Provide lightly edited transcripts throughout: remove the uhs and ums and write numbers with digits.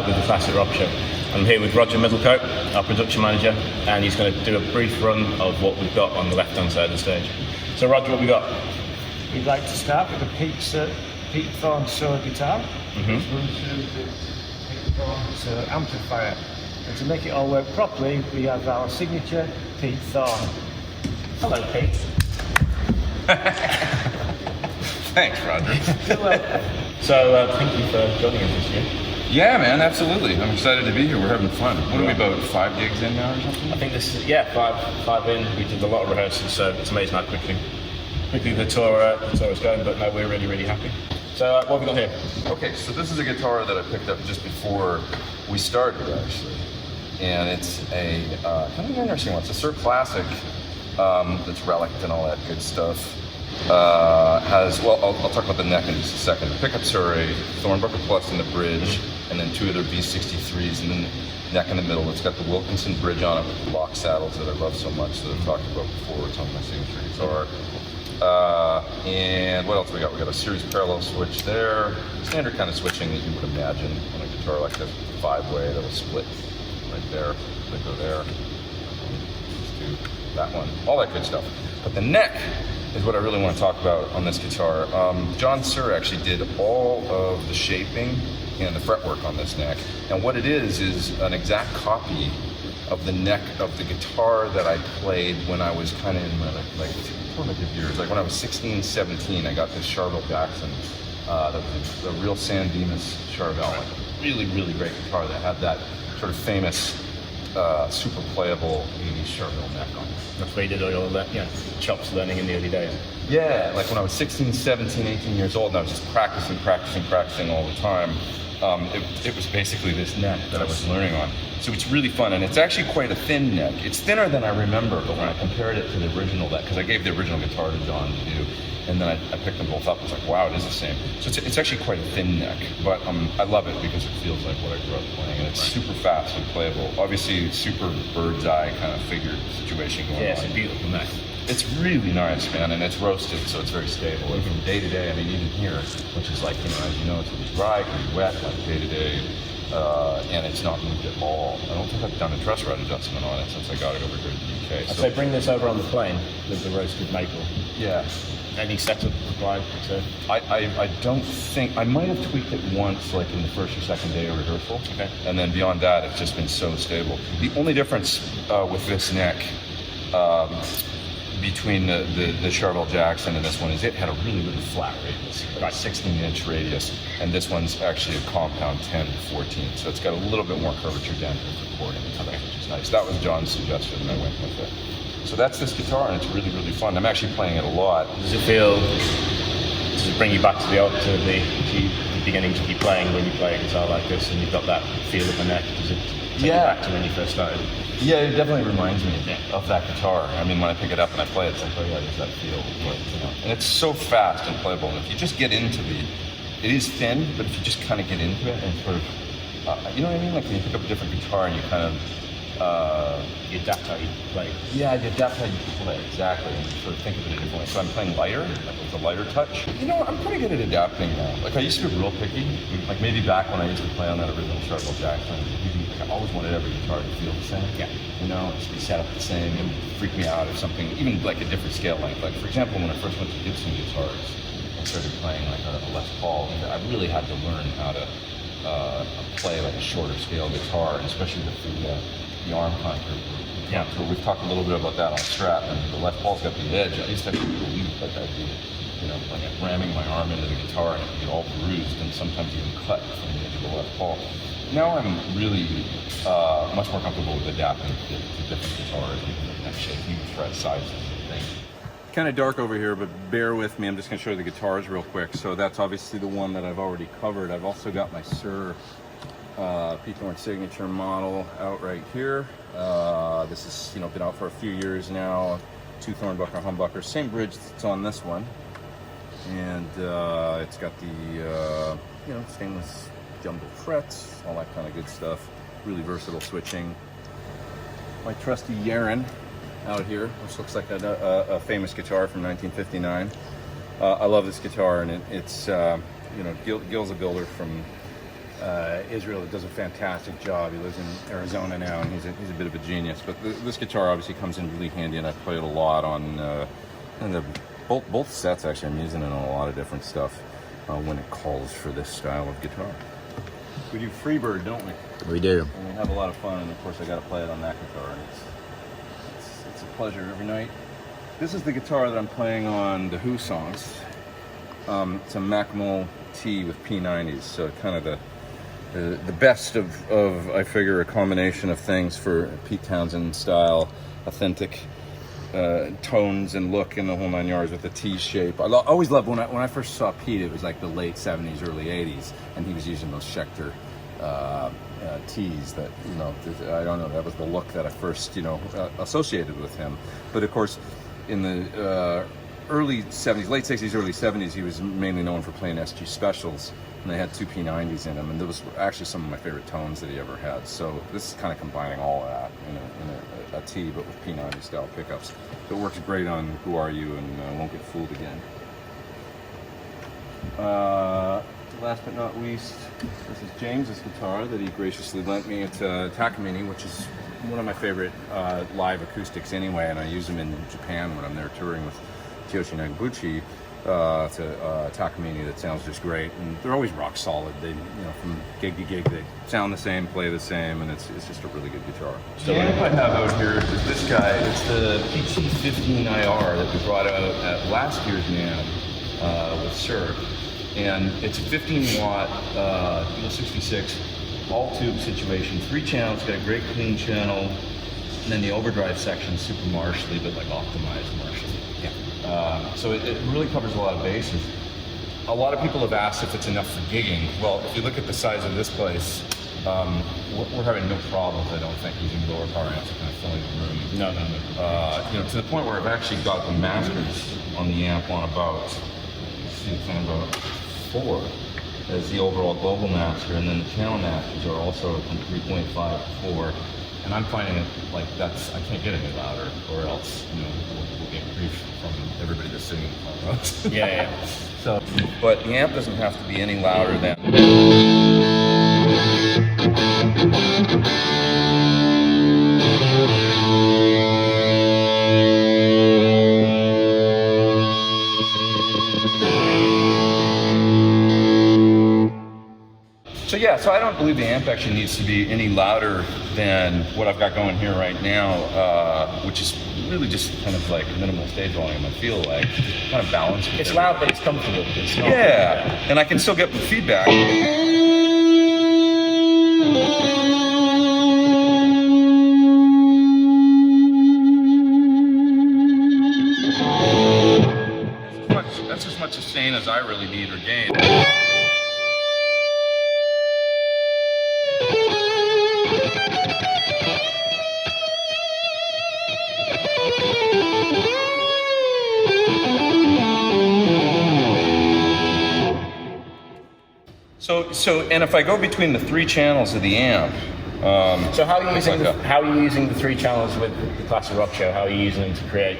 with the classic rock show. I'm here with Roger Middlecote, our production manager, and he's going to do a brief run of what we've got on the left-hand side of the stage. So Roger, what we got? We'd like to start with the Thorn Suhr guitar. Which runs through this Thorn Suhr amplifier. And to make it all work properly, we have our signature Pete Thorn. Hello, Pete. Thanks, Roger. You're welcome. So thank you for joining us this year. Yeah, man, absolutely. I'm excited to be here. We're having fun. What are we, about 5 gigs in now or something? I think this is, yeah, five in. We did a lot of rehearsals, so it's amazing how quickly the tour is going, but no, we're really, really happy. So what have we got here? Okay, so this is a guitar that I picked up just before we started, actually. And it's a kind of an interesting one. It's a Suhr Classic that's relicked and all that good stuff. I'll talk about the neck in just a second. The pickups are a Thorn Plus in the bridge, and then 2 other B63s, and then the neck in the middle. It's got the Wilkinson bridge on it with the lock saddles that I love so much that I've talked about before. It's on my signature guitar. And what else we got? We got a series parallel switch there. Standard kind of switching that you would imagine on a guitar like this, 5-way that'll split right there. They go there. Let's do that one. All that good stuff. But the neck is what I really want to talk about on this guitar. John Suhr actually did all of the shaping and the fretwork on this neck. And what it is an exact copy of the neck of the guitar that I played when I was kind of in my like formative years. Like when I was 16, 17, I got this Charvel Jackson. That was a real San Dimas Charvel, like really, really great guitar that had that sort of famous super playable 80s Charvel neck on it. That's where you did all that, chops learning in the early days. Yeah, like when I was 16, 17, 18 years old, and I was just practicing all the time. It was basically this neck that I was learning on. So it's really fun, and it's actually quite a thin neck. It's thinner than I remember, but when I compared it to the original neck, because I gave the original guitar to John to do, and then I picked them both up. It's like, wow, it is the same. So it's actually quite a thin neck, but I love it because it feels like what I grew up playing, and it's super fast and playable. Obviously, super bird's eye kind of figured situation going on. Yeah, it's a beautiful neck. It's really nice, man, and it's roasted, so it's very stable. And from day to day, I mean, even here, which is like, as you know, it's really dry, it can be wet, like day to day, and it's not moved at all. I don't think I've done a truss rod adjustment on it since I got it over here in the UK. I'd say bring this over on the plane with the roasted maple. Yeah. Any setup required to? I don't think, I might have tweaked it once, like in the first or second day of rehearsal. Okay. And then beyond that, it's just been so stable. The only difference with this neck, between the Charvel Jackson and this one is it had a really, really flat radius, about 16-inch radius, and this one's actually a compound 10-14, so it's got a little bit more curvature down here for recording, which is nice. That was John's suggestion, and I went with it. So that's this guitar, and it's really, really fun. I'm actually playing it a lot. Does it bring you back to the beginnings of you playing when you play a guitar like this, and you've got that feel of the neck? Does it take you back to when you first started? Yeah, it definitely reminds me of that guitar. I mean, when I pick it up and I play it, it's like, oh yeah, there's that feel. And it's so fast and playable. And if you just get into it is thin, but if you just kind of get into it and sort of, you know what I mean? Like when you pick up a different guitar and you kind of, you adapt how you play. Yeah, you adapt how you play, exactly. And you sort of think of it a different way. So I'm playing lighter, like with a lighter touch. I'm pretty good at adapting now. Like I used to be real picky. Like maybe back when I used to play on that original Charvel Jackson, I always wanted every guitar to feel the same. Yeah. Just be set up the same. It would freak me out if something, even like a different scale length. Like for example, when I first went to Gibson guitars, I started playing like a Les Paul, and I really had to learn how to play like a shorter scale guitar, and especially with the arm contour. Yeah. So we've talked a little bit about that on Strap, and the Les Paul's got the edge. I used to have to believe that I'd be, like ramming my arm into the guitar and it'd get all bruised and sometimes even cut from the edge of the Les Paul. Now I'm really much more comfortable with adapting to different guitars, different neck shape, even fret sizes and things. Kind of dark over here, but bear with me. I'm just going to show you the guitars real quick. So that's obviously the one that I've already covered. I've also got my Suhr Pete Thorn signature model out right here. This has been out for a few years now. 2 Thornbucker humbuckers, same bridge that's on this one, and it's got the stainless jumbled frets, all that kind of good stuff. Really versatile switching. My trusty Yaren out here, which looks like a famous guitar from 1959. I love this guitar, and it's Gil's a builder from Israel that does a fantastic job. He lives in Arizona now, and he's a bit of a genius. But this guitar obviously comes in really handy, and I play it a lot on and both sets. Actually, I'm using it on a lot of different stuff when it calls for this style of guitar. We do Freebird, don't we? We do. And we have a lot of fun, and of course I got to play it on that guitar, and it's a pleasure every night. This is the guitar that I'm playing on the Who songs. It's a Macmil T with P90s, so kind of the best of I figure a combination of things for Pete Townsend style, authentic tones and look in the whole 9 yards with the T shape. I always loved when I first saw Pete. It was like the late 70s, early 80s, and he was using those Schecter T's that, you know, I don't know, that was the look that I first, you know, associated with him. But of course, in the early 70s, late 60s, early 70s, he was mainly known for playing SG Specials, and they had two P90s in them, and those were actually some of my favorite tones that he ever had. So this is kind of combining all of that in a T, but with P90 style pickups. It works great on Who Are You and Won't Get Fooled Again. Last but not least, this is James's guitar that he graciously lent me at Takamine, which is one of my favorite live acoustics anyway, and I use them in Japan when I'm there touring with Kiyoshi Nagabuchi. It's a Takamine that sounds just great, and they're always rock solid. They, you know, from gig to gig, they sound the same, play the same, and it's just a really good guitar. So the amp I have out here is this guy. It's the PT15 IR that we brought out at last year's NAMM with Suhr, and it's a 15 watt Dual 66 all tube situation, 3 channels, got a great clean channel, and then the overdrive section is super marshally, but like optimized marshally. So it really covers a lot of bases. A lot of people have asked if it's enough for gigging. Well, if you look at the size of this place, we're having no problems, I don't think, using lower power amps kind of filling the room. No. You know, to the point where I've actually got the masters on the amp on about, see, it's on about 4 as the overall global master, and then the channel masters are also from 3.5 to 4. And I'm finding it like I can't get any louder, or else, you know, we'll get grief from everybody that's sitting in front of us. Yeah. So, but the amp doesn't have to be any louder than. So yeah, so I don't believe the amp actually needs to be any louder than what I've got going here right now, which is really just kind of like minimal stage volume, I feel like. Just kind of balanced. It's loud, but it's comfortable. It's not, yeah, and I can still get the feedback. That's as much sustain as I really need or gain. So, and if I go between the 3 channels of the amp, so how are you using the 3 channels with the Classic Rock Show? How are you using them to create?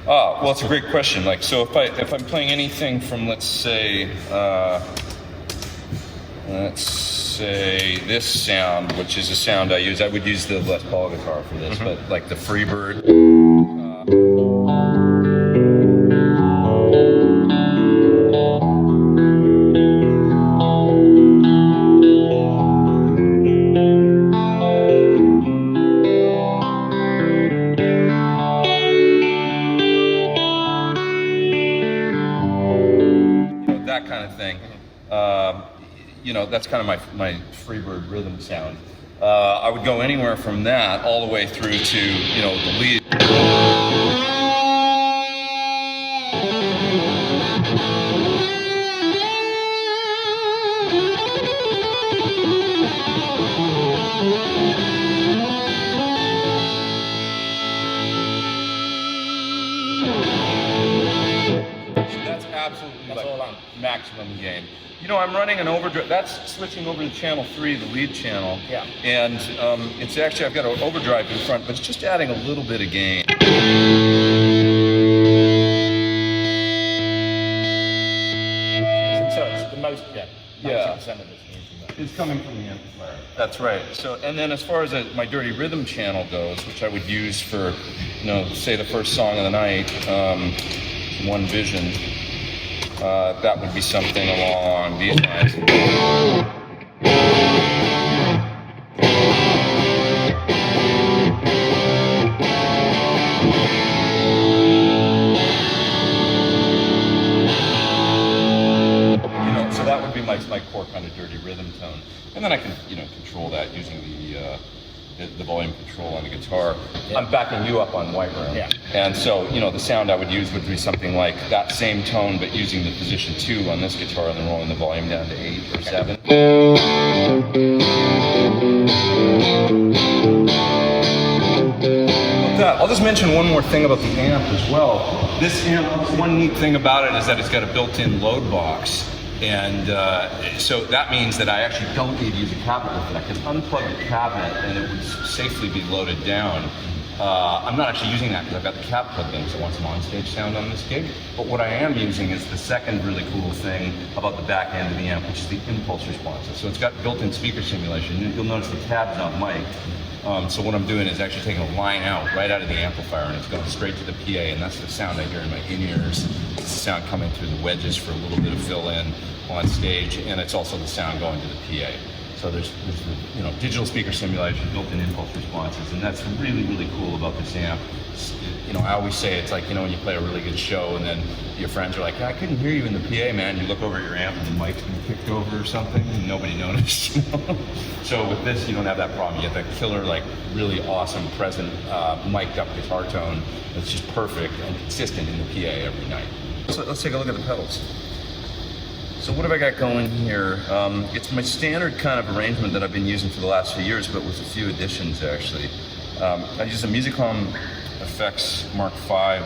Well, it's a great question. Like, so if I'm playing anything from, let's say this sound, which is a sound I use, I would use the Les Paul guitar for this, but like the Freebird. That kind of thing. You know, that's kind of my Freebird rhythm sound. I would go anywhere from that all the way through to, you know, the lead. That's absolutely like maximum gain. You know, I'm running an overdrive. That's switching over to channel 3, the lead channel. Yeah. And it's actually, I've got an overdrive in front, but it's just adding a little bit of gain. So it's the most, Yeah. of it's coming from that. It's coming from the amplifier. That's right. So, and then as far as my dirty rhythm channel goes, which I would use for, say the first song of the night, One Vision, that would be something along these lines. So that would be my core kind of dirty rhythm tone, and then I can control that using the volume control on the guitar. Yeah. I'm backing you up on white room, and so the sound I would use would be something like that same tone, but using the position 2 on this guitar and then rolling the volume down to 8 or 7. I'll just mention one more thing about the amp as well. This amp, one neat thing about it is that it's got a built-in load box. And so that means that I actually don't need to use a cabinet with it. I can unplug the cabinet and it would safely be loaded down. I'm not actually using that because I've got the cab plugged in because I want some onstage sound on this gig. But what I am using is the second really cool thing about the back end of the amp, which is the impulse responses. So it's got built-in speaker simulation. You'll notice the cab's not mic'd. So what I'm doing is actually taking a line out right out of the amplifier and it's going straight to the PA, and that's the sound I hear in my in-ears. It's the sound coming through the wedges for a little bit of fill-in on stage, and it's also the sound going to the PA. So there's digital speaker simulation, built-in impulse responses, and that's really, really cool about this amp. I always say it's like, when you play a really good show and then your friends are like, I couldn't hear you in the PA, man. You look over at your amp and the mic's been kicked over or something and nobody noticed. So with this, you don't have that problem. You have that killer, really awesome, present, mic'd up guitar tone that's just perfect and consistent in the PA every night. So let's take a look at the pedals. So what have I got going here? It's my standard kind of arrangement that I've been using for the last few years, but with a few additions actually. I use a Musicom Effects Mark V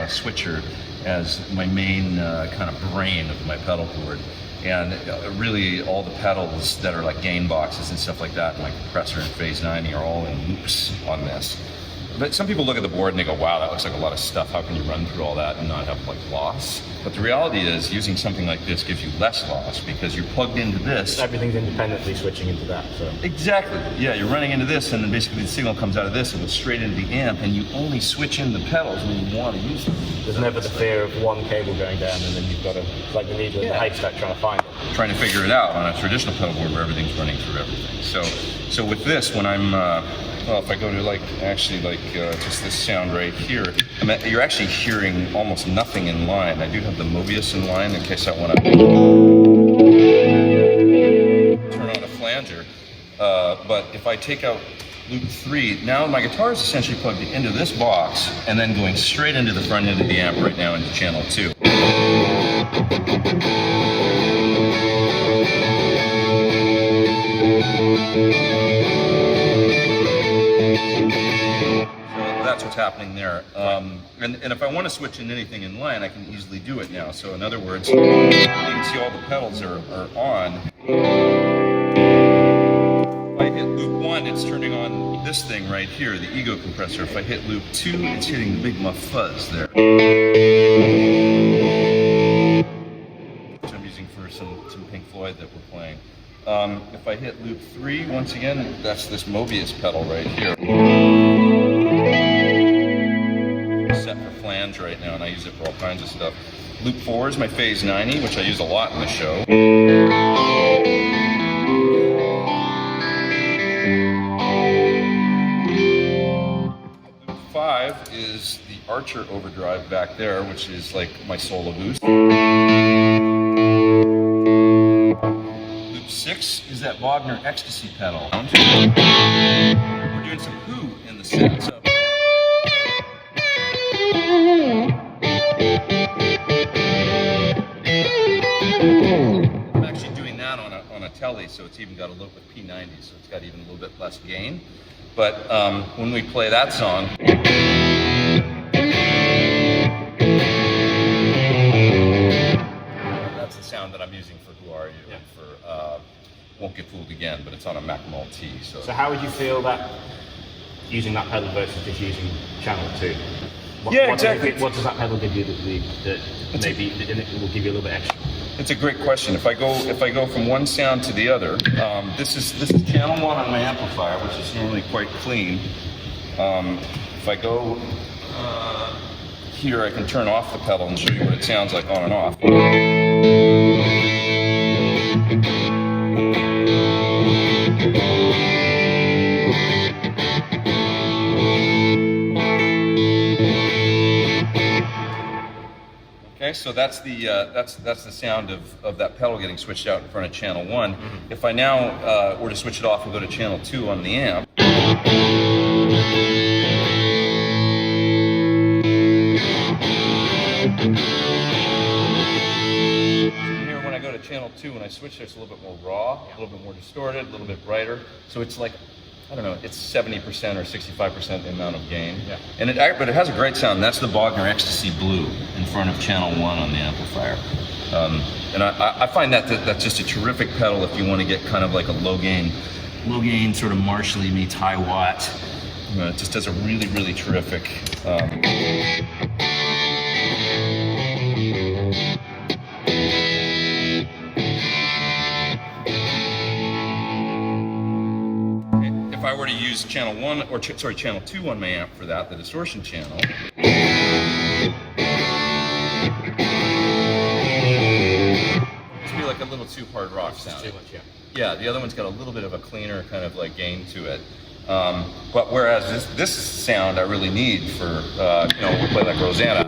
switcher as my main kind of brain of my pedal board. And really all the pedals that are like gain boxes and stuff like that, and my compressor and phase 90 are all in loops on this. But some people look at the board and they go, wow, that looks like a lot of stuff. How can you run through all that and not have loss? But the reality is using something like this gives you less loss because you're plugged into this. Everything's independently switching into that. So. Exactly. Yeah, you're running into this and then basically the signal comes out of this and goes straight into the amp, and you only switch in the pedals when you want to use them. There's never the fear of one cable going down and then you've got to, like the needle in the haystack trying to find it. Trying to figure it out on a traditional pedal board where everything's running through everything. So with this, when I'm well, if I go to just this sound right here, you're actually hearing almost nothing in line. I do have the Mobius in line in case I want to turn on a flanger. But if I take out loop 3, now my guitar is essentially plugged into this box and then going straight into the front end of the amp right now into channel 2. That's what's happening there. And if I want to switch in anything in line, I can easily do it now. So in other words, you can see all the pedals are on. If I hit loop 1, it's turning on this thing right here, the ego compressor. If I hit loop 2, it's hitting the big muff fuzz there. Which I'm using for some Pink Floyd that we're playing. If I hit loop 3, once again, that's this Mobius pedal right here. Set for flange right now, and I use it for all kinds of stuff. Loop 4 is my phase 90, which I use a lot in the show. Loop 5 is the Archer overdrive back there, which is like my solo boost. 6 is that Wagner ecstasy pedal. We're doing some Who in the set. So. I'm actually doing that on a telly, so it's even got a little bit P90, so it's got even a little bit less gain. But when we play that song, that's the sound that I'm using for Who Are You and for Won't Get Fooled Again, but it's on a Mac Multi. So how would you feel that using that pedal versus just using channel 2? Yeah, what exactly. What does that pedal give you that maybe it will give you a little bit extra? It's a great question. If I go from one sound to the other, this is channel 1 on my amplifier, which is normally quite clean. If I go here, I can turn off the pedal and show you what it sounds like on and off. Okay, so that's the sound of that pedal getting switched out in front of channel 1. Mm-hmm. If I now were to switch it off and go to channel 2 on the amp, here when I go to channel 2 and I switch there, it's a little bit more raw, a little bit more distorted, a little bit brighter. So it's like, I don't know, it's 70% or 65% the amount of gain. Yeah. But it has a great sound. That's the Bogner Ecstasy Blue in front of channel 1 on the amplifier. And I find that's just a terrific pedal if you want to get kind of like a low gain sort of Marshall-y meets high watt. It just does a really, really terrific. If I were to use channel 1 or channel 2 on my amp for that, the distortion channel. It's be like a little too hard rock sound. Too much, yeah. Yeah, the other one's got a little bit of a cleaner kind of like gain to it. But whereas this sound I really need for we'll play like Rosanna.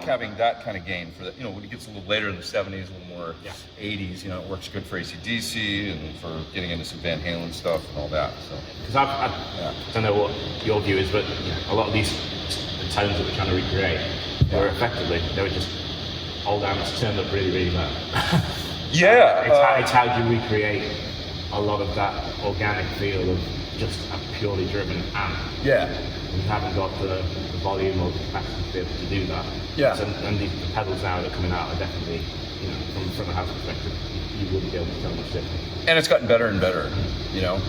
Having that kind of gain for that, when it gets a little later in the 70s, a little more 80s, it works good for AC/DC and for getting into some Van Halen stuff and all that. So, because I don't know what your view is, but a lot of these tones that we're trying to recreate were effectively they were just old amps turned up really, really low. Yeah, it's how you recreate a lot of that organic feel of just a purely driven amp. Yeah. You haven't got the volume or the capacity to be able to do that. Yeah. So, and the pedals now that are coming out are definitely, from a house perspective, you wouldn't be able to tell much different. And it's gotten better and better.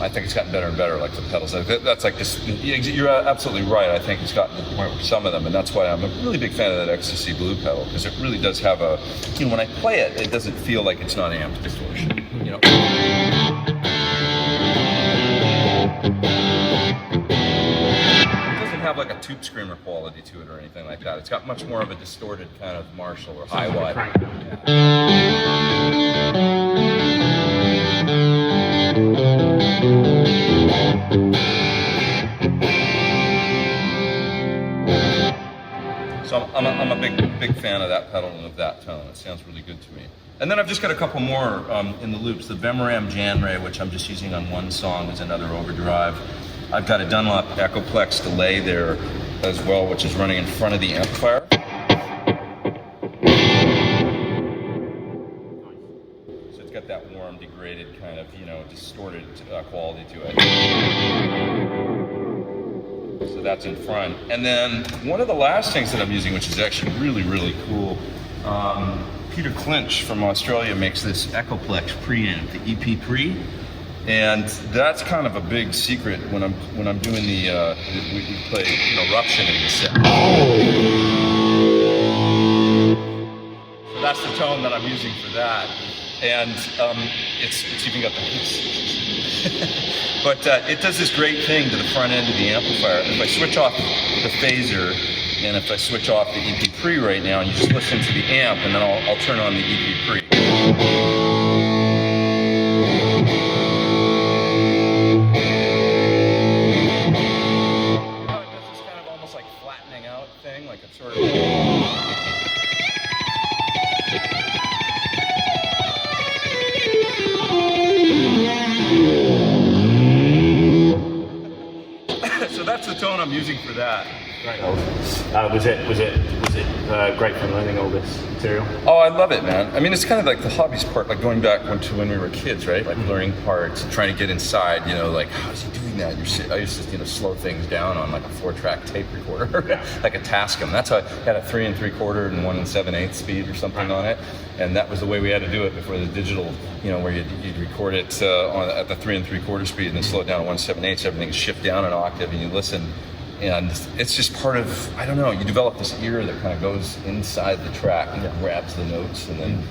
I think it's gotten better and better, like the pedals. That's like just, you're absolutely right. I think it's gotten to the point where some of them, and that's why I'm a really big fan of that Ecstasy Blue pedal, because it really does have a, when I play it, it doesn't feel like it's not amped distortion. Have like a tube screamer quality to it or anything like that. It's got much more of a distorted kind of Marshall or high watt. So I'm a big fan of that pedal and of that tone. It sounds really good to me. And then I've just got a couple more in the loops. The Vemoram Jan Ray, which I'm just using on one song, is another overdrive. I've got a Dunlop Echoplex delay there as well, which is running in front of the amplifier. So it's got that warm, degraded kind of, distorted quality to it. So that's in front. And then one of the last things that I'm using, which is actually really, really cool, Peter Clinch from Australia makes this Echoplex preamp, the EP Pre. And that's kind of a big secret when I'm doing the we play Eruption in the set. So that's the tone that I'm using for that, and it's even got the hits. But it does this great thing to the front end of the amplifier. If I switch off the phaser and if I switch off the EP Pre right now, and you just listen to the amp, and then I'll turn on the EP Pre. Like it's sort of so that's the tone I'm using for that. Great. Was it great fun learning all this material? Oh, I love it, man. I mean, it's kind of like the hobbies part, like going back to when we were kids, right? Like learning parts, and trying to get inside, like, how's he doing that? I used to, slow things down on like a 4-track tape recorder, like a Tascam. That's how I had a 3 3/4 and 1 7/8 speed or something on it. And that was the way we had to do it before the digital, where you'd record it at the 3 3/4 speed and then slow it down to 1 7/8. Everything is shift down an octave and you listen. And it's just part of, I don't know, you develop this ear that kind of goes inside the track and grabs the notes, and then,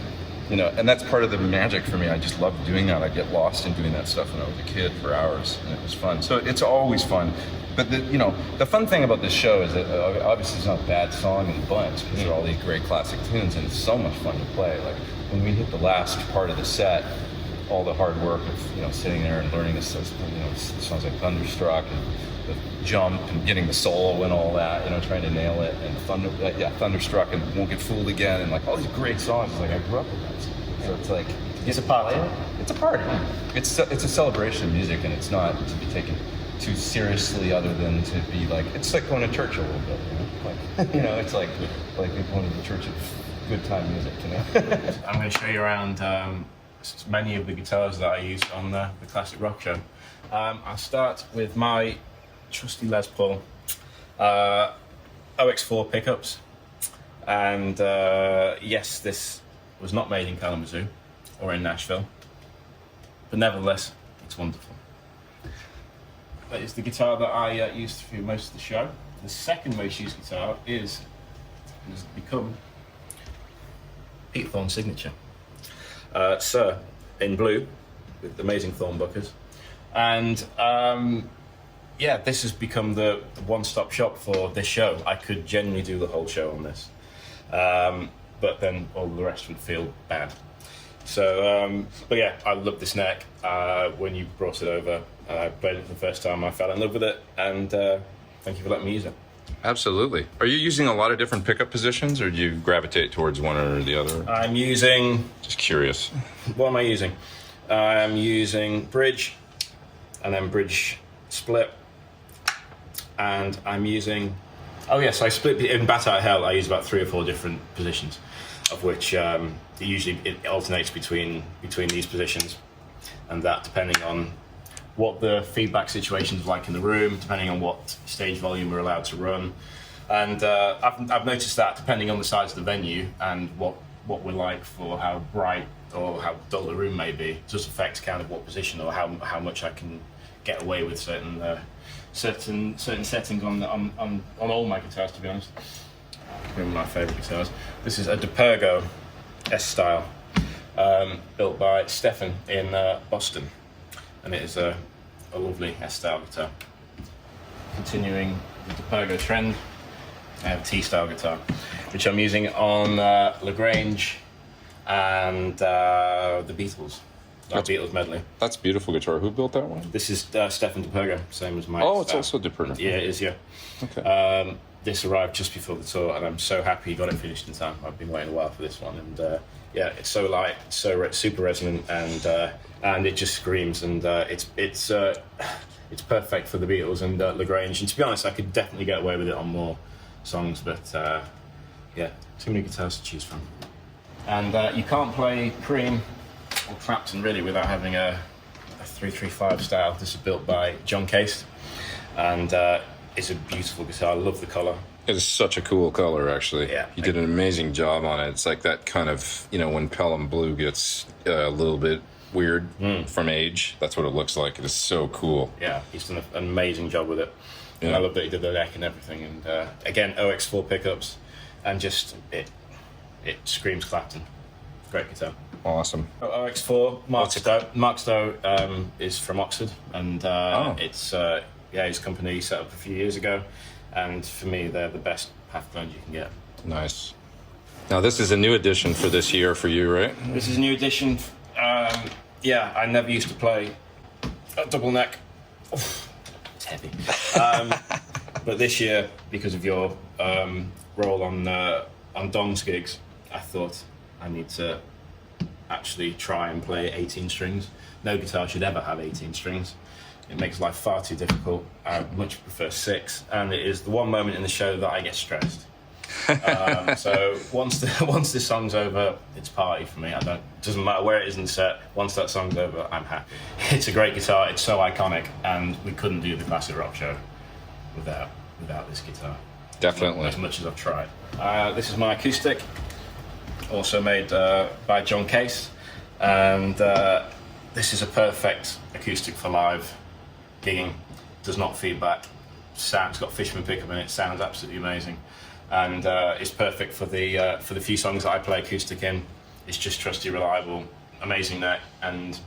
and that's part of the magic for me. I just love doing that. I get lost in doing that stuff when I was a kid for hours, and it was fun. So it's always fun. But the fun thing about this show is that obviously it's not a bad song in the bunch, because they're all these great classic tunes, and it's so much fun to play. Like when we hit the last part of the set, all the hard work of sitting there and learning this, songs like Thunderstruck and the jump and getting the solo and all that, trying to nail it, and Thunderstruck and Won't Get Fooled Again, and like all these great songs. It's like I grew up with that, so it's like It's a party. It's a party. It's a celebration of music, and it's not to be taken too seriously, other than to be like, it's like going to church a little bit, it's like going to the church of good time music to me. I'm going to show you around many of the guitars that I use on the Classic Rock Show. I'll start with my trusty Les Paul OX4 pickups, and yes, this was not made in Kalamazoo or in Nashville, but nevertheless, it's wonderful. That is the guitar that I used for most of the show. The second most used guitar has become Pete Thorn signature. Suhr in blue with amazing thorn buckers, and this has become the one-stop shop for this show. I could genuinely do the whole show on this, but then all the rest would feel bad. So, but yeah, I love this neck. When you brought it over, I played it for the first time. I fell in love with it, and thank you for letting me use it. Absolutely. Are you using a lot of different pickup positions, or do you gravitate towards one or the other? I'm using... Just curious. What am I using? I'm using bridge, and then bridge split, and I'm using... Oh yes, I split in Bat Out of Hell. I use about 3 or 4 different positions, of which it alternates between these positions, and that depending on what the feedback situation is like in the room, depending on what stage volume we're allowed to run. And I've noticed that depending on the size of the venue and what we're like for how bright or how dull the room may be, it does affect kind of what position or how much I can get away with certain settings on all my guitars, to be honest. One of my favourite guitars. This is a DePergo S-Style, built by Stefan in Boston. And it is a lovely S-Style guitar. Continuing the DePergo trend, I have a T-Style guitar, which I'm using on LaGrange and the Beatles. Beatles medley. That's a beautiful guitar. Who built that one? This is Stefan DePergo, same as mine. Oh, it's also DePergo. Yeah, it is, yeah. Okay. This arrived just before the tour, and I'm so happy he got it finished in time. I've been waiting a while for this one, and it's so light, so super resonant, and it just screams, and it's perfect for the Beatles and LaGrange. And to be honest, I could definitely get away with it on more songs, but too many guitars to choose from. And you can't play Cream or Clapton really without having a 335 style. This is built by John Case, and it's a beautiful guitar. I love the colour. It is such a cool color, actually. Yeah. You did an amazing job on it. It's like that kind of, when Pelham Blue gets a little bit weird from age, that's what it looks like. It is so cool. Yeah, he's done an amazing job with it. Yeah. And I love that he did the neck and everything. And again, OX4 pickups, and just it screams Clapton. Great guitar. Awesome. OX4, Mark Stowe is from Oxford, and it's his company set up a few years ago, and for me they're the best half clones you can get. Nice. Now this is a new addition for this year for you, right? This is a new addition. I never used to play a double neck. Oof, it's heavy. But this year, because of your role on Dom's gigs, I thought I need to actually try and play 18 strings. No guitar should ever have 18 strings. It makes life far too difficult. I much prefer 6, and it is the one moment in the show that I get stressed. So once the song's over, it's party for me. Doesn't matter where it is in the set. Once that song's over, I'm happy. It's a great guitar. It's so iconic, and we couldn't do the classic rock show without this guitar. Definitely. As much as I've tried. This is my acoustic, also made by John Case, and this is a perfect acoustic for live gigging. Does not feedback. It's got Fishman pickup in it. Sounds absolutely amazing, and it's perfect for the few songs that I play acoustic in. It's just trusty, reliable, amazing neck, and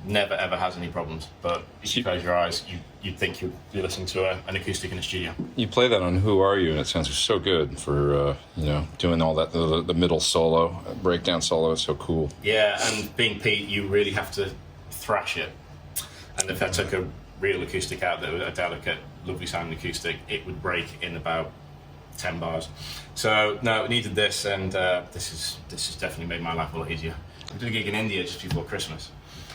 never ever has any problems. But if you close your eyes, you'd think you're listening to an acoustic in a studio. You play that on Who Are You, and it sounds so good for doing all that, the middle solo, breakdown solo is so cool. Yeah, and being Pete, you really have to thrash it. And if I took a real acoustic out, that was a delicate, lovely sounding acoustic, it would break in about 10 bars. So no, it needed this, and this has definitely made my life a lot easier. I did a gig in India just before Christmas.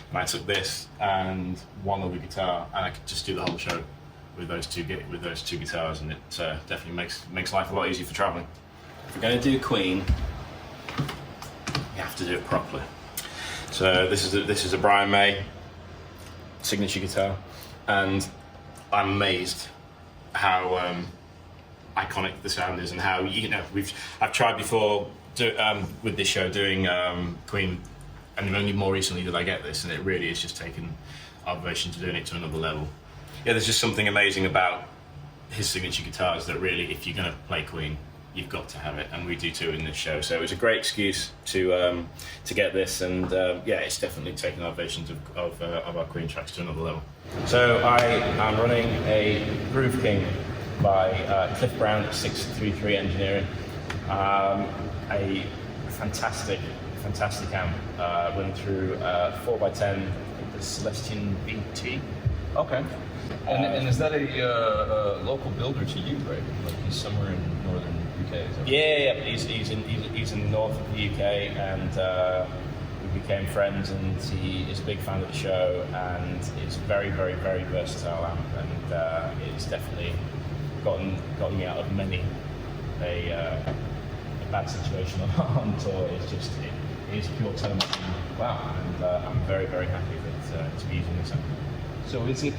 And I took this and one other guitar, and I could just do the whole show with those two guitars, and it definitely makes life a lot easier for traveling. If we're going to do Queen, you have to do it properly. So this is a Brian May signature guitar, and I'm amazed how iconic the sound is, and how I've tried before with this show doing Queen. And only more recently did I get this, and it really is just taken observation to doing it to another level. Yeah, there's just something amazing about his signature guitars that really, if you're going to play Queen, you've got to have it, and we do too in this show. So it was a great excuse to get this, and it's definitely taken our versions of our Queen tracks to another level. So I am running a Groove King by Cliff Brown at 633 Engineering, a fantastic amp, running through 4x10, the Celestian BT. Okay. And is that a local builder to you, right? Like he's somewhere in northern UK? Is that Yeah. He's in the north of the UK, and we became friends. And he is a big fan of the show, and it's very, very, very versatile amp, and it's definitely gotten me out of many a bad situation on tour. It's pure tone. Wow, and I'm very, very happy to be using this amp. So is it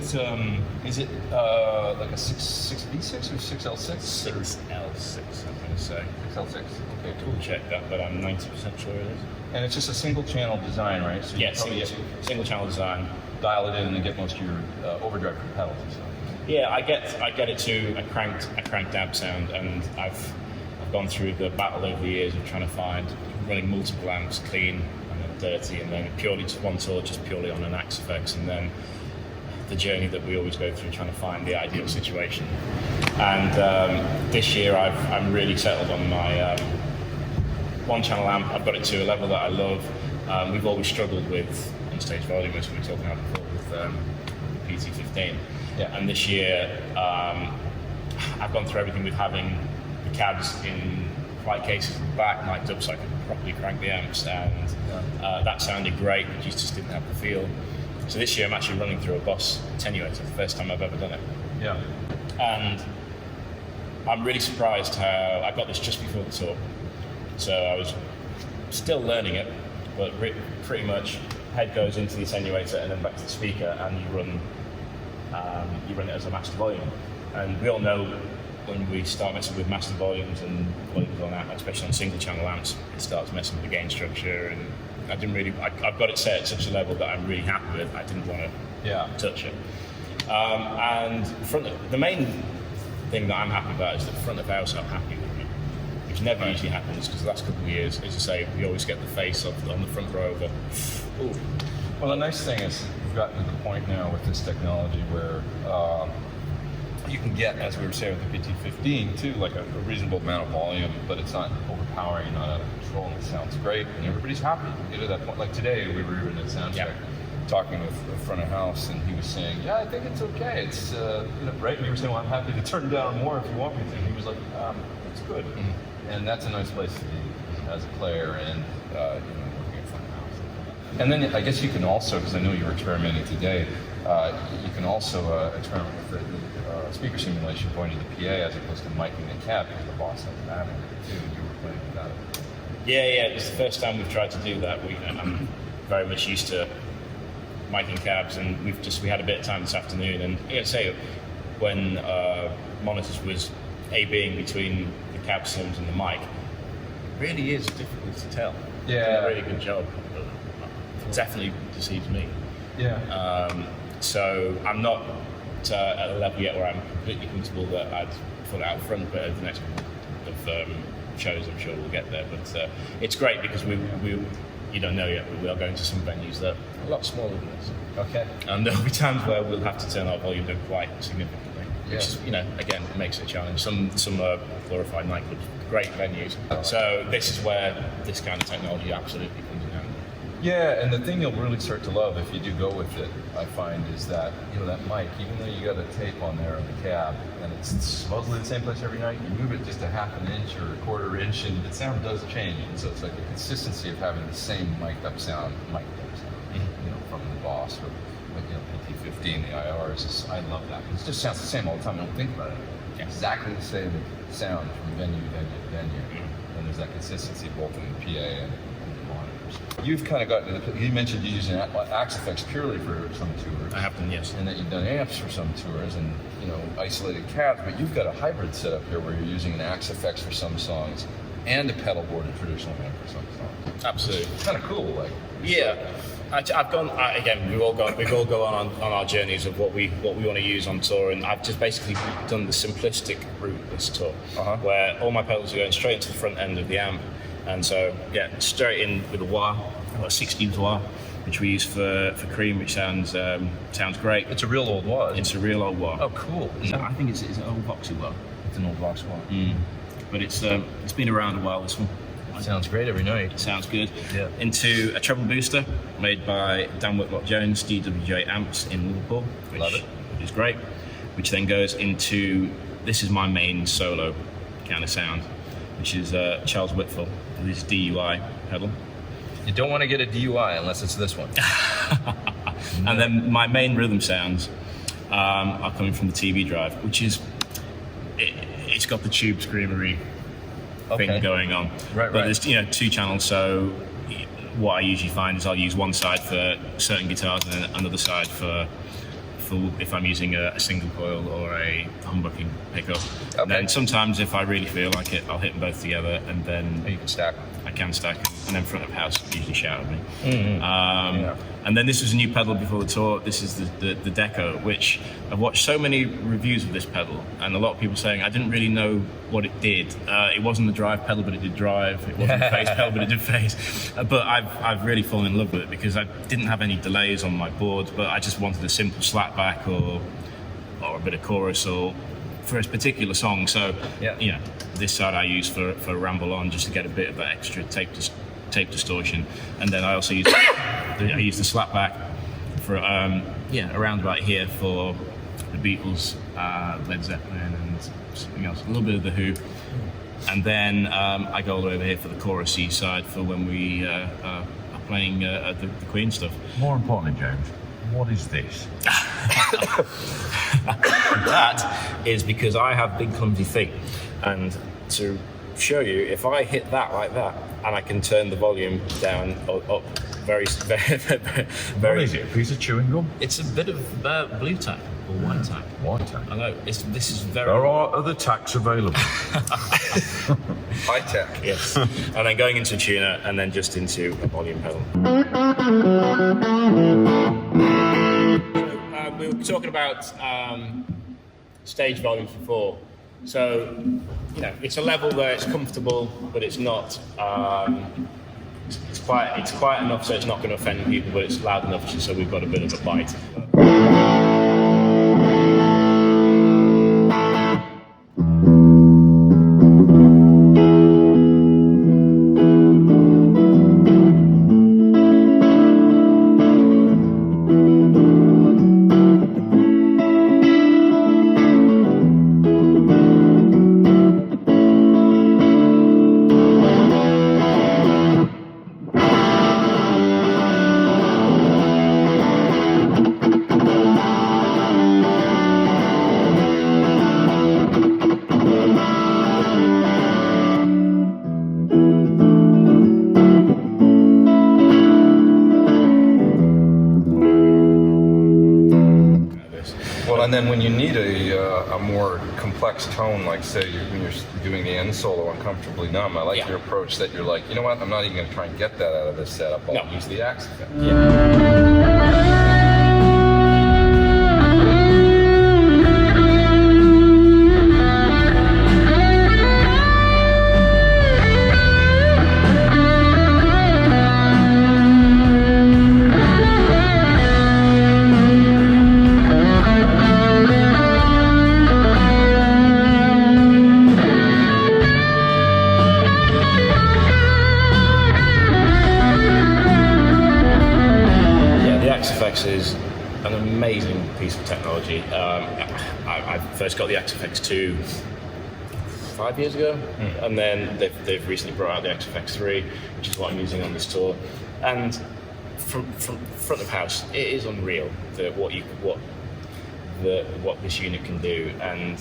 like a 6V6 or 6L6? 6L6, I'm going to say. 6L6. Okay, cool. Check that, but I'm 90% sure it is. And it's just a single channel design, right? So Yeah, single channel design. Dial it in and get most of your overdrive from pedals and stuff. Yeah, I get it to a cranked dab sound, and I've gone through the battle over the years of trying to find running multiple amps clean and then dirty, and then purely just one tour just purely on an Axe effects, and then the journey that we always go through trying to find the ideal situation. And this year I'm really settled on my one channel amp. I've got it to a level that I love. We've always struggled with on-stage volume, as we were talking about before, with the PT15. Yeah. And this year I've gone through everything with having the cabs in flight cases at the back mic'd up so I could properly crank the amps, and that sounded great, but you just didn't have the feel. So this year I'm actually running through a Boss attenuator, the first time I've ever done it. Yeah. And I'm really surprised how I got this just before the tour. So I was still learning it, but pretty much head goes into the attenuator and then back to the speaker, and you run it as a master volume. And we all know when we start messing with master volumes and volumes on amp, especially on single channel amps, it starts messing with the gain structure, and I've got it set at such a level that I'm really happy with. I didn't want to touch it. And the main thing that I'm happy about is that front of house I'm happy with it, which never usually happens, because the last couple of years, as I say, we always get the face on the front row of ooh. Well, the nice thing is we've gotten to the point now with this technology where you can get, as we were saying with the PT15, too, like a reasonable amount of volume, but it's not overpowering, you're not out of control, and it sounds great, and everybody's happy. You know, that point. Like today, we were even at sound check talking with the front of house, and he was saying, "Yeah, I think it's okay. It's right." And we were saying, "Well, I'm happy to turn down more if you want me to." And he was like, "It's good," and that's a nice place to be as a player and working at front of house. And then I guess you can also, because I know you were experimenting today, you can also experiment with the speaker simulation going to the PA as opposed to miking the cab, because the boss has that in it too, and you were playing with that. Yeah, it's the first time we've tried to do that. I'm very much used to miking cabs, and we had a bit of time this afternoon, and say when Monitors was A-Bing between the cab sims and the mic, it really is difficult to tell. Yeah. Did a really good job. It definitely deceives me. Yeah. So I'm not at a level yet where I'm completely comfortable that I'd put it out front, but over the next couple of shows, I'm sure we'll get there. But it's great because we you don't know yet, but we are going to some venues that are a lot smaller than this. Okay. And there'll be times where we'll have to turn our volume down quite significantly, which is, again, makes it a challenge. Some are glorified nightclubs, great venues. So this is where this kind of technology absolutely comes in handy. Yeah, and the thing you'll really start to love if you do go with it, I find, is that that mic, even though you got a tape on there on the cab, and it's supposedly the same place every night, you move it just a half an inch or a quarter inch, and the sound does change. And so it's like the consistency of having the same mic'd up sound, from the Boss or PT15, the IRs. I love that. It just sounds the same all the time. I don't think about it. Yeah. Exactly the same sound from venue to venue, and there's that consistency both in the PA and the monitors. You've kind of gotten you mentioned you using Axe Effects purely for some tours. I have done, yes. And that you've done amps for some tours and isolated cabs, but you've got a hybrid setup here where you're using an Axe Effects for some songs and a Pedalboard and traditional amp for some songs. Absolutely. It's kind of cool, like. Yeah. I've gone again. We've all go on our journeys of what we want to use on tour, and I've just basically done the simplistic route this tour, where all my pedals are going straight into the front end of the amp, and so straight in with a wah, a 16 wah, which we use for Cream, which sounds great. It's a real old wah. It's a real old wah. Oh, cool. I think it's an old Voxy wah. It's an old Vox wah. But it's been around a while. This one. Sounds great every night. Sounds good. Yeah. Into a treble booster made by Dan Whitlock Jones, DWJ Amps in Liverpool, which is great. Which then goes into, this is my main solo kind of sound, which is Charles Whitfield, this DUI pedal. You don't want to get a DUI unless it's this one. And then my main rhythm sounds are coming from the TV drive, which is, it's got the tube screamery thing going on. But there's 2 channels, so what I usually find is I'll use one side for certain guitars and then another side for if I'm using a single coil or a humbucking pickup. And then sometimes if I really feel like it, I'll hit them both together, and then you can stack them. I can stack them, and then front of house usually shout at me. And then this was a new pedal before the tour. This is the Deco, which I've watched so many reviews of this pedal, and a lot of people saying I didn't really know what it did. It wasn't a drive pedal, but it did drive. It wasn't a phase pedal, but it did phase. But I've really fallen in love with it because I didn't have any delays on my board, but I just wanted a simple slapback or a bit of chorus or for a particular song. So this side I use for Ramble On, just to get a bit of that extra tape distortion, and then I also use the slapback for around about here for the Beatles, Led Zeppelin, and something else, a little bit of the Who, and then I go all the way over here for the chorusy side for when we are playing the Queen stuff. More importantly, James, what is this? That is because I have big clumsy feet, and to show you, if I hit that like that, and I can turn the volume down or up very. What is it? A piece of chewing gum? It's a bit of blue tack or white tack. White tack. I know. This is very. There are other tacks available. High tech. Yes. And then going into a tuner, and then just into a volume pedal. We were talking about stage volumes before. So, it's a level where it's comfortable, but it's not. It's quiet enough so it's not going to offend people, but it's loud enough so we've got a bit of a bite. Well, and then when you need a more complex tone, like say when you're doing the end solo uncomfortably numb, I like your approach that you're like, you know what, I'm not even going to try and get that out of this setup. I'll use the axe effect. Is an amazing piece of technology. I first got the XFX2 5 years ago, and then they've recently brought out the XFX3, which is what I'm using on this tour. And from front of house, it is unreal what this unit can do. And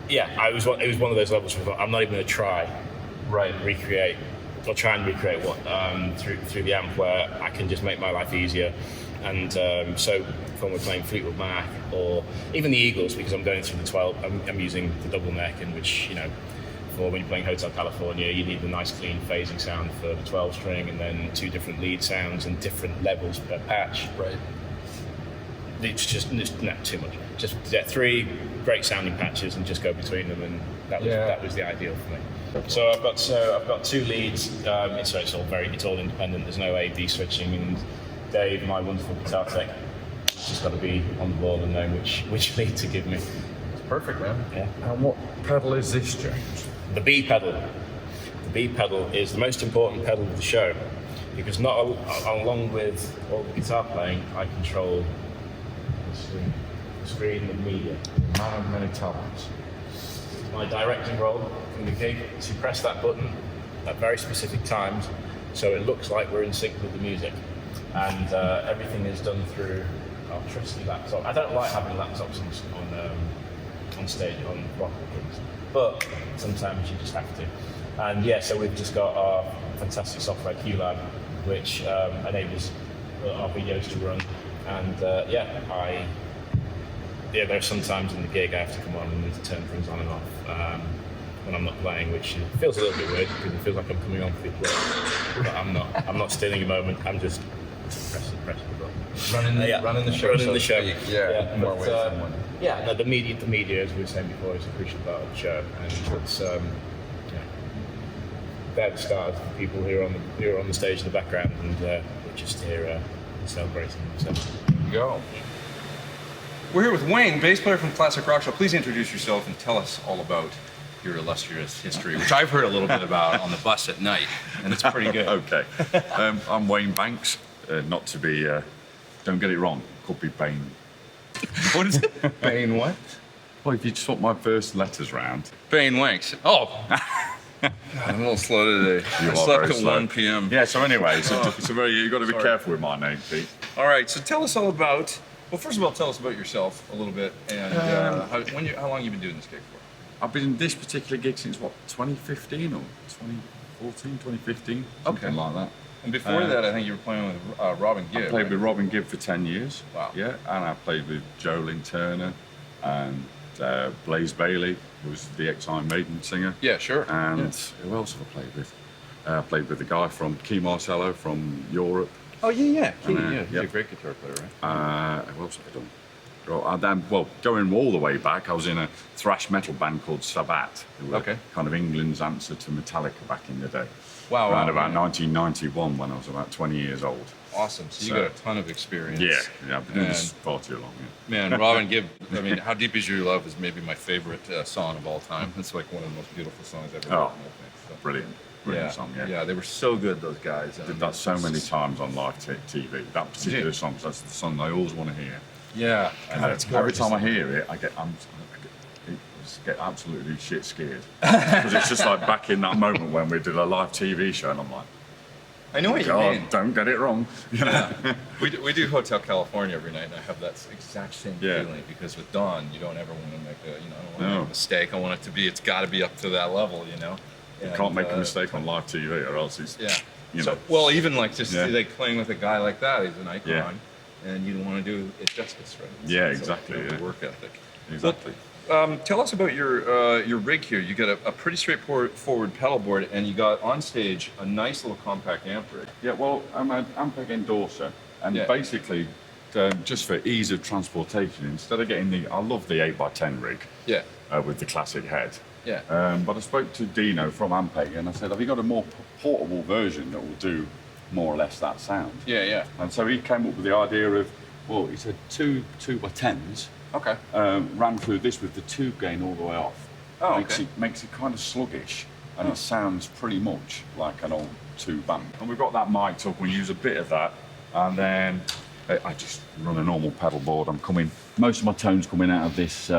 yeah, it was one of those levels where I thought, I'm not even going to try recreate what through the amp where I can just make my life easier. And so when we're playing Fleetwood Mac or even the Eagles, because I'm going through the 12, I'm using the double neck, in which, you know, for when you're playing Hotel California, you need the nice clean phasing sound for the 12 string, and then 2 different lead sounds and different levels per patch. Right. It's not too much. Just get 3 great sounding patches and just go between them, and that was the ideal for me. So I've got 2 leads. It's all independent. There's no A/B switching, and Dave, my wonderful guitar tech, just got to be on the ball and know which lead to give me. It's perfect, man. Yeah. And what pedal is this, James? The B pedal. The B pedal is the most important pedal of the show, because along with all the guitar playing, I control the screen and media. Man of many talents. My directing role in the gig to press that button at very specific times, so it looks like we're in sync with the music. And everything is done through our trusty laptop. I don't like having laptops on stage on rock gigs, but sometimes you just have to. And yeah, so we've just got our fantastic software QLab, which enables our videos to run. And there are some times in the gig I have to come on and need to turn things on and off when I'm not playing, which feels a little bit weird because it feels like I'm coming on for the applause. But I'm not. I'm not stealing a moment. I'm just pressing the button. Running the show. Yeah. More ways than one. Yeah. No, the media, as we were saying before, is a crucial part of the show, and it's they're the stars, the people who are on the stage in the background, and we're just here celebrating. So There you go. We're here with Wayne, bass player from Classic Rock Show. Please introduce yourself and tell us all about your illustrious history, which I've heard a little bit about on the bus at night, and it's pretty good. Okay. I'm Wayne Banks. Not to be, don't get it wrong, could be Bane. What is it? Bane what? Well, if you swap my first letters round. Bane Wanks. Oh. God, I'm a little slow today. I slept till 1 p.m. Yeah, so anyway, it's a very, you've got to be careful with my name, Pete. All right, so tell us all about, well, first of all, tell us about yourself a little bit, and how long you've been doing this gig for? I've been in this particular gig since, 2015 or 2014, 2015, something like that. And before that, I think you were playing with Robin Gibb. I played with Robin Gibb for 10 years. Wow. Yeah, and I played with Jolene Turner and Blaze Bailey, who was the ex-Iron Maiden singer. Yeah, sure. And who else have I played with? I played with the guy from Key Marcello from Europe. Oh, yeah. He's yep. a great guitar player, right? Who else have I done? Going all the way back, I was in a thrash metal band called Sabbat, who were kind of England's answer to Metallica back in the day. Wow. Around about 1991, when I was about 20 years old. Awesome. So you got a ton of experience. Yeah, I've been doing this far too long. Yeah. Man, Robin Gibb, I mean, How Deep Is Your Love is maybe my favorite song of all time. It's like one of the most beautiful songs I've ever written, I think. So. Brilliant song, yeah. Yeah, they were so good, those guys. I did that so many times on live TV. That particular song, that's the song I always want to hear. Yeah. Every time I hear it, I get absolutely shit scared. Because it's just like back in that moment when we did a live TV show, and I'm like, I know what you mean. Don't get it wrong. Yeah. we do Hotel California every night, and I have that exact same feeling, because with Dawn, you don't ever want to make I don't want to make a mistake. I want it to be, it's got to be up to that level, you know? You can't make a mistake on live TV, or else it's, well, even like just like playing with a guy like that, he's an icon. and you don't want to do it justice, right? Yeah, It's exactly, a yeah. work ethic. Exactly. Tell us about your rig here. You got a pretty straightforward pedal board, and you got on stage a nice little compact amp rig. Yeah, well, I'm an Ampeg endorser, and Yeah. basically, just for ease of transportation, instead of getting I love the 8x10 rig Yeah. with the classic head. Yeah. But I spoke to Dino from Ampeg, and I said, have you got a more portable version that will do more or less that sound? Yeah. Yeah. And so he came up with the idea of, well, he said two 2x10s, Okay. ran through this with the tube gain all the way off. Oh, makes okay. makes it kind of sluggish, and it sounds pretty much like an old tube amp. And we've got that mic'd up. We use a bit of that, and then I just run a normal pedal board. Most of my tones coming out of this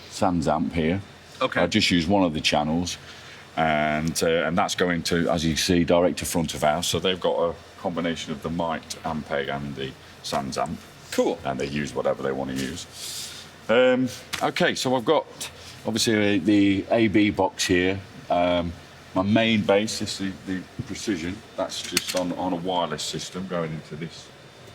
Sans amp here. Okay. I just use one of the channels, and that's going to, as you see, direct to front of house. So they've got a combination of the mic'd Ampeg and the Sans amp. Cool. And they use whatever they want to use. Okay, so I've got obviously the AB box here. My main bass is the Precision. That's just on a wireless system going into this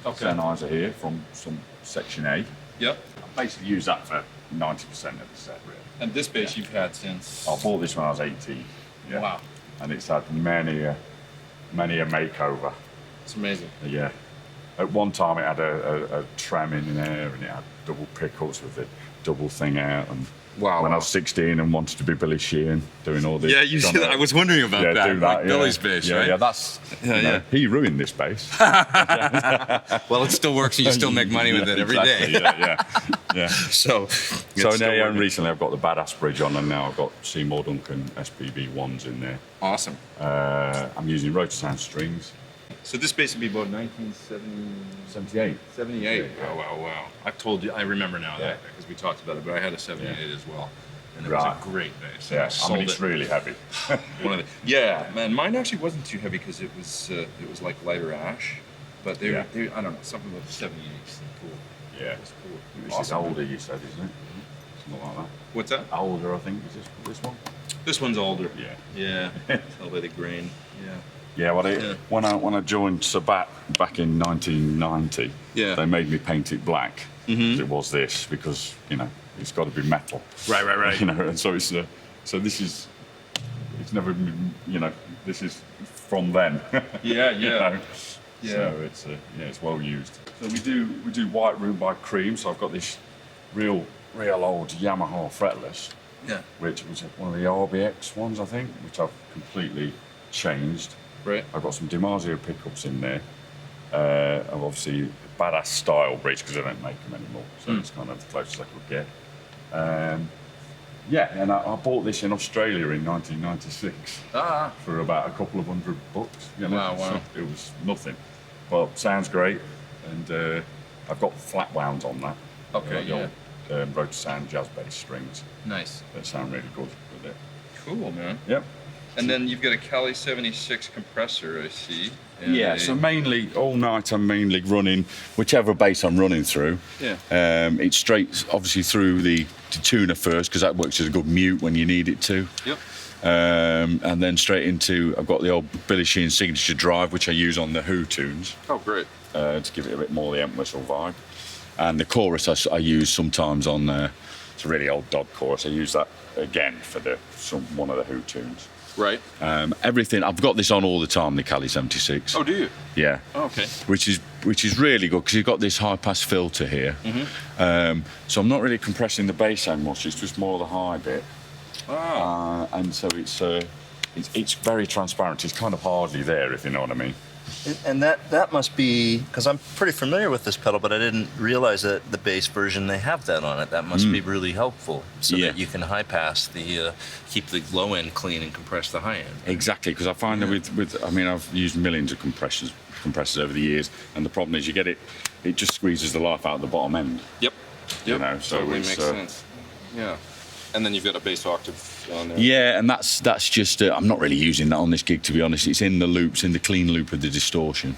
Sennheiser here from some Section A. Yep. I basically use that for 90% of the set, really. And this bass you've had since. I bought this when I was 18. Yeah. Wow. And it's had many a makeover. It's amazing. Yeah. At one time it had a trem in there, and it had double pickups with the double thing out. And Wow, when wow. I was 16 and wanted to be Billy Sheehan, doing all this. Yeah, you see that? I was wondering about that. do Like yeah. Billy's bass, yeah, right? Yeah, that's. Yeah, you know, yeah. He ruined this bass. Well, it still works, and you still make money with it every day. Exactly, yeah. So So now, and recently I've got the Badass Bridge on, and now I've got Seymour Duncan SPB ones in there. awesome. I'm using Rotosound strings. So this bass would be about 1978. 78. Wow. I remember now Yeah. that because we talked about it, but I had a 78 as well. And it Right. was a great bass. Yeah, I sold mean, it's it. really heavy. Man, mine actually wasn't too heavy because it was like lighter ash, but they Yeah. I don't know, something about the 78s. Cool. Yeah. It's cool. This is older, you said, isn't it? Something like that. What's that? Older, I think, is this one? This one's older. Yeah. Yeah. Tell by the grain. Yeah. Yeah, well, Yeah. when I joined Sabat back in 1990, Yeah. they made me paint it black. It was this because it's got to be metal. Right. And so it's this is it's never been, this is from then. Yeah. You know? Yeah. So it's well used. So we do White Room by Cream. So I've got this real old Yamaha fretless, Yeah. which was one of the RBX ones, I think, which I've completely changed. Right. I've got some DiMarzio pickups in there. I've obviously Badass style bridge because I don't make them anymore, so it's kind of the closest I could get. And I bought this in Australia in 1996 for about a couple of $100. Wow. So it was nothing, but sounds great, and I've got flat wounds on that. Okay, The old, Rotosound jazz bass strings Nice. that sound really good with it. Cool, man. Yep. And then you've got a Cali 76 compressor, I see. And Yeah, a- so mainly all night I'm mainly running whichever bass I'm running through. Yeah. It's straight, obviously, through the tuner first because that works as a good mute when you need it to. Yep. And then straight into, I've got the old Billy Sheehan signature drive, which I use on the Who tunes Oh, great. to give it a bit more the amp whistle vibe. And the chorus I use sometimes on it's a really old Dodd chorus. I use that again for one of the Who tunes. Right. Everything I've got this on all the time. The Cali 76. Oh, do you? Yeah. Oh, okay. Which is really good because you've got this high pass filter here. So I'm not really compressing the bass so much. It's just more the high bit. Ah. And so it's very transparent. It's kind of hardly there, if you know what I mean. And that must be, because I'm pretty familiar with this pedal, but I didn't realize that the bass version, they have that on it. That must be really helpful so Yeah. that you can high pass keep the low end clean and compress the high end. Exactly, because I find that with I've used millions of compressors over the years, and the problem is you get it just squeezes the life out of the bottom end. Yep. You know, so totally it's, makes sense. Yeah. And then you've got a bass octave on there. Yeah, and that's just I'm not really using that on this gig, to be honest. It's in the loops, in the clean loop of the distortion,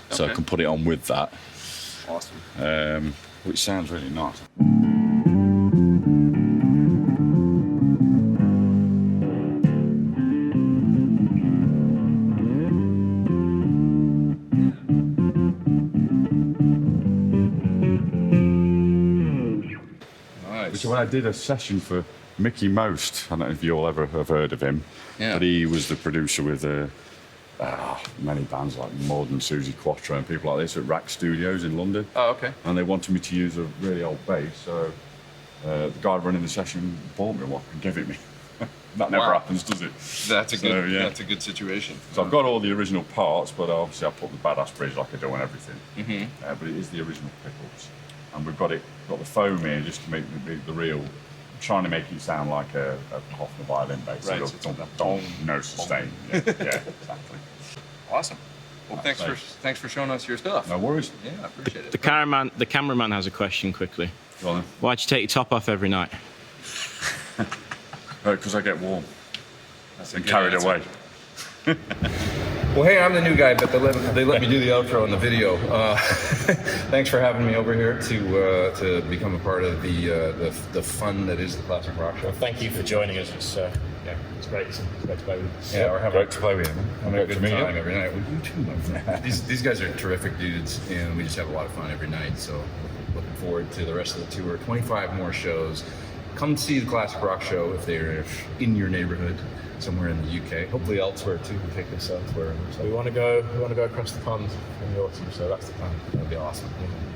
so I Okay. can put it on with that, Awesome. which sounds really nice. Nice. when I did a session for Mickey Most, I don't know if you all ever have heard of him, Yeah. but he was the producer with many bands like Maud and Susie Quattro and people like this at Rack Studios in London. Oh, okay. And they wanted me to use a really old bass, so the guy running the session bought me one and gave it me. That never Wow. happens, does it? That's a So, good. yeah. That's a good situation. So I've got all the original parts, but obviously I put the badass bridge like I do on everything. Mm-hmm. But it is the original pickups, and we've got the foam here just to make the real. I'm trying to make it sound like a Hofner violin bass. Right, So so it's don't no sustain. Yeah, exactly. Awesome. Well, thanks for showing us your stuff. No worries. Yeah, I appreciate it. The cameraman has a question quickly. Go on then. Why'd you take your top off every night? Because I get warm That's a and good carried answer. away. Well, hey, I'm the new guy, but they let me do the outro in the video. Thanks for having me over here to become a part of the fun that is the Classic Rock Show. Thank you for joining us. It's great. It's great to play with you. Yeah, we're having to play with you. a good time every night. Well, you too, my friend. These guys are terrific dudes, and we just have a lot of fun every night. So, looking forward to the rest of the tour. 25 more shows. Come see the Classic Rock Show if they're in your neighborhood, somewhere in the UK. Hopefully elsewhere too. We'll take this elsewhere. So we want to go across the pond in the autumn. So that's the plan. That'd be awesome.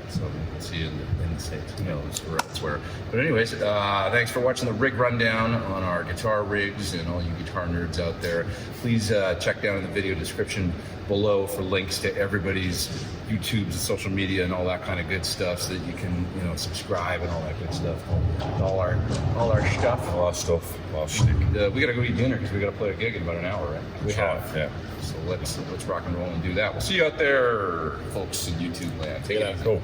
So we'll see you in the States. Who knows, or elsewhere. But anyways, thanks for watching the rig rundown on our guitar rigs and all you guitar nerds out there. Please check down in the video description below for links to everybody's YouTubes and social media and all that kind of good stuff, so that you can subscribe and all that good stuff. All our stuff. A lot of stuff. A lot of shtick. We gotta go eat dinner because we gotta play a gig in about an hour, right? We have. Yeah. So let's rock and roll and do that. We'll see you out there, folks in YouTube land. Take it easy. Cool.